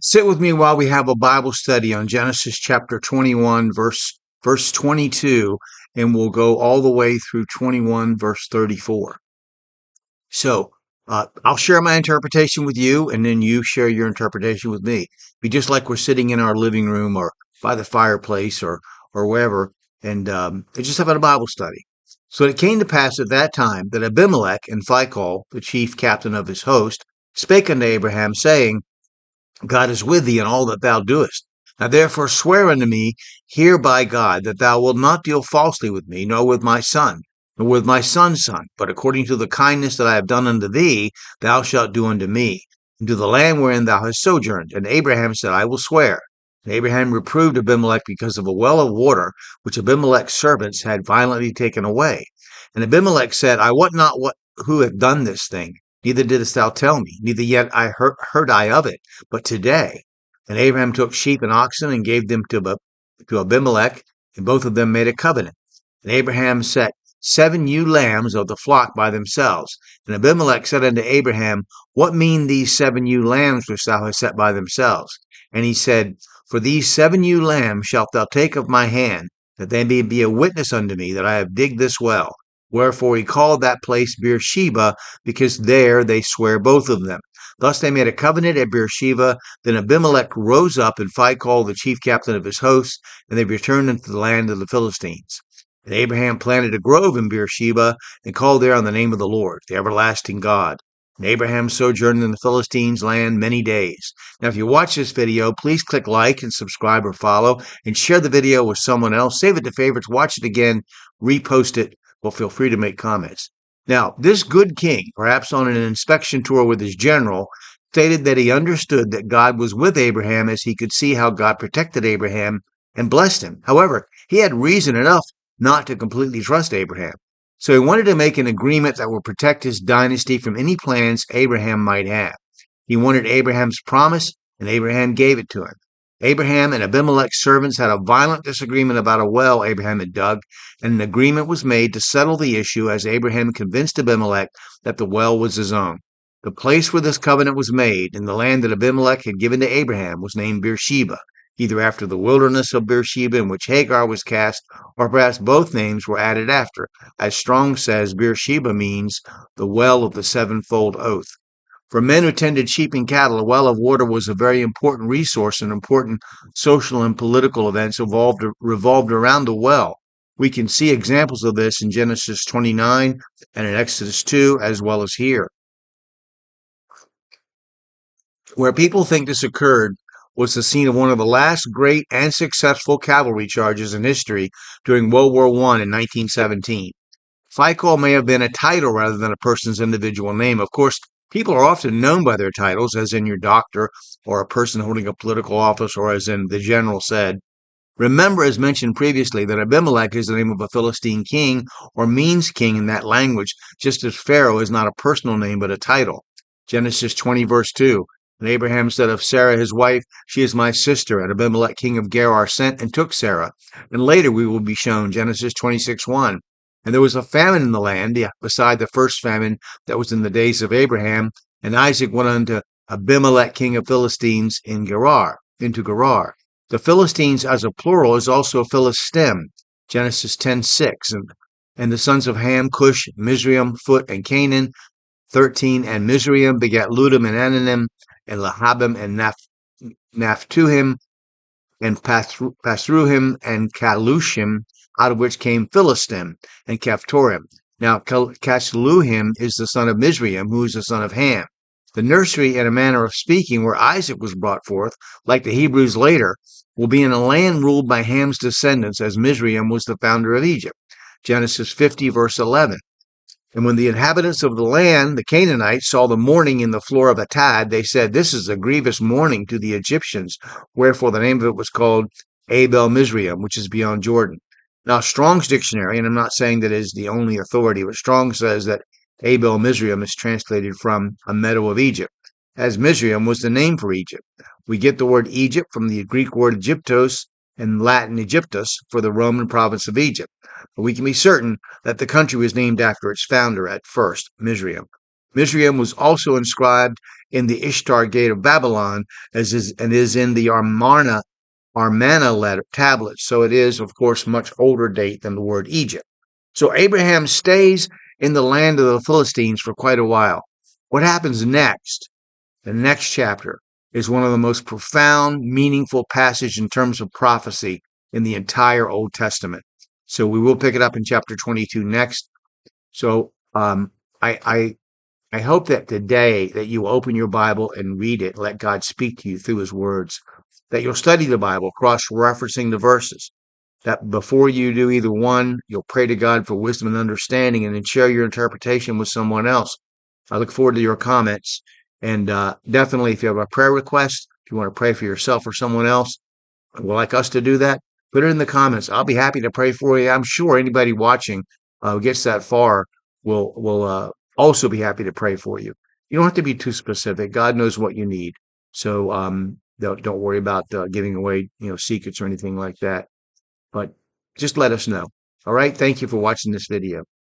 Sit with me while we have a Bible study on Genesis chapter 21, verse 22, and we'll go all the way through 21, verse 34. I'll share my interpretation with you, and then you share your interpretation with me. Be just like we're sitting in our living room or by the fireplace or wherever, and just having a Bible study. So it came to pass at that time that Abimelech and Phicol, the chief captain of his host, spake unto Abraham, saying, God is with thee in all that thou doest. Now therefore swear unto me here by God that thou wilt not deal falsely with me, nor with my son, nor with my son's son, but according to the kindness that I have done unto thee, thou shalt do unto me, and to the land wherein thou hast sojourned. And Abraham said, I will swear. And Abraham reproved Abimelech because of a well of water which Abimelech's servants had violently taken away. And Abimelech said, I wot not who hath done this thing, neither didst thou tell me, neither yet heard I of it, but today. And Abraham took sheep and oxen and gave them to Abimelech, and both of them made a covenant. And Abraham set 7 ewe lambs of the flock by themselves. And Abimelech said unto Abraham, What mean these 7 ewe lambs which thou hast set by themselves? And he said, For these 7 ewe lambs shalt thou take of my hand, that they may be a witness unto me that I have digged this well. Wherefore he called that place Beersheba, because there they swear both of them. Thus they made a covenant at Beersheba. Then Abimelech rose up, and Phicol, the chief captain of his hosts, and they returned into the land of the Philistines. And Abraham planted a grove in Beersheba, and called there on the name of the Lord, the everlasting God. And Abraham sojourned in the Philistines' land many days. Now, if you watch this video, please click like and subscribe or follow, and share the video with someone else. Save it to favorites, watch it again, repost it. Well, feel free to make comments. Now, this good king, perhaps on an inspection tour with his general, stated that he understood that God was with Abraham as he could see how God protected Abraham and blessed him. However, he had reason enough not to completely trust Abraham. So he wanted to make an agreement that would protect his dynasty from any plans Abraham might have. He wanted Abraham's promise, and Abraham gave it to him. Abraham and Abimelech's servants had a violent disagreement about a well Abraham had dug, and an agreement was made to settle the issue as Abraham convinced Abimelech that the well was his own. The place where this covenant was made, in the land that Abimelech had given to Abraham, was named Beersheba, either after the wilderness of Beersheba in which Hagar was cast, or perhaps both names were added after. As Strong says, Beersheba means the well of the sevenfold oath. For men who tended sheep and cattle, a well of water was a very important resource, and important social and political events revolved around the well. We can see examples of this in Genesis 29 and in Exodus 2, as well as here. Where people think this occurred was the scene of one of the last great and successful cavalry charges in history during World War I in 1917. Phicol may have been a title rather than a person's individual name. Of course, people are often known by their titles, as in your doctor, or a person holding a political office, or as in the general said. Remember, as mentioned previously, that Abimelech is the name of a Philistine king, or means king in that language, just as Pharaoh is not a personal name but a title. Genesis 20, verse 2. And Abraham said of Sarah his wife, She is my sister. And Abimelech king of Gerar sent and took Sarah. And later we will be shown Genesis 26:1. And there was a famine in the land, beside the first famine that was in the days of Abraham. And Isaac went unto Abimelech king of Philistines into Gerar. The Philistines as a plural is also Philistim, Genesis 10:6. And the sons of Ham, Cush, Mizraim, Phut, and Canaan, 13. And Mizraim begat Ludim and Ananim, and Lahabim and Naphtuhim, and Pathruhim and Calushim, out of which came Philistim and Caphtorim. Now, Casluhim is the son of Mizraim, who is the son of Ham. The nursery, in a manner of speaking, where Isaac was brought forth, like the Hebrews later, will be in a land ruled by Ham's descendants, as Mizraim was the founder of Egypt. Genesis 50, verse 11. And when the inhabitants of the land, the Canaanites, saw the mourning in the floor of Atad, they said, This is a grievous mourning to the Egyptians. Wherefore the name of it was called Abel Mizraim, which is beyond Jordan. Now, Strong's dictionary, and I'm not saying that it is the only authority, but Strong says that Abel Mizraim is translated from a meadow of Egypt, as Mizraim was the name for Egypt. We get the word Egypt from the Greek word Egyptos and Latin Egyptus for the Roman province of Egypt. But we can be certain that the country was named after its founder at first, Mizraim. Mizraim was also inscribed in the Ishtar Gate of Babylon, and is in the Armana letter tablets. So it is, of course, much older date than the word Egypt. So Abraham stays in the land of the Philistines for quite a while. What happens next? The next chapter is one of the most profound, meaningful passages in terms of prophecy in the entire Old Testament. So we will pick it up in chapter 22 next. So I I hope that today that you open your Bible and read it, let God speak to you through his words, that you'll study the Bible, cross-referencing the verses, that before you do either one, you'll pray to God for wisdom and understanding and then share your interpretation with someone else. I look forward to your comments. And definitely, if you have a prayer request, if you want to pray for yourself or someone else, would like us to do that, put it in the comments. I'll be happy to pray for you. I'm sure anybody watching who gets that far will also be happy to pray for you. You don't have to be too specific. God knows what you need, so don't worry about giving away secrets or anything like that. But just let us know. All right. Thank you for watching this video.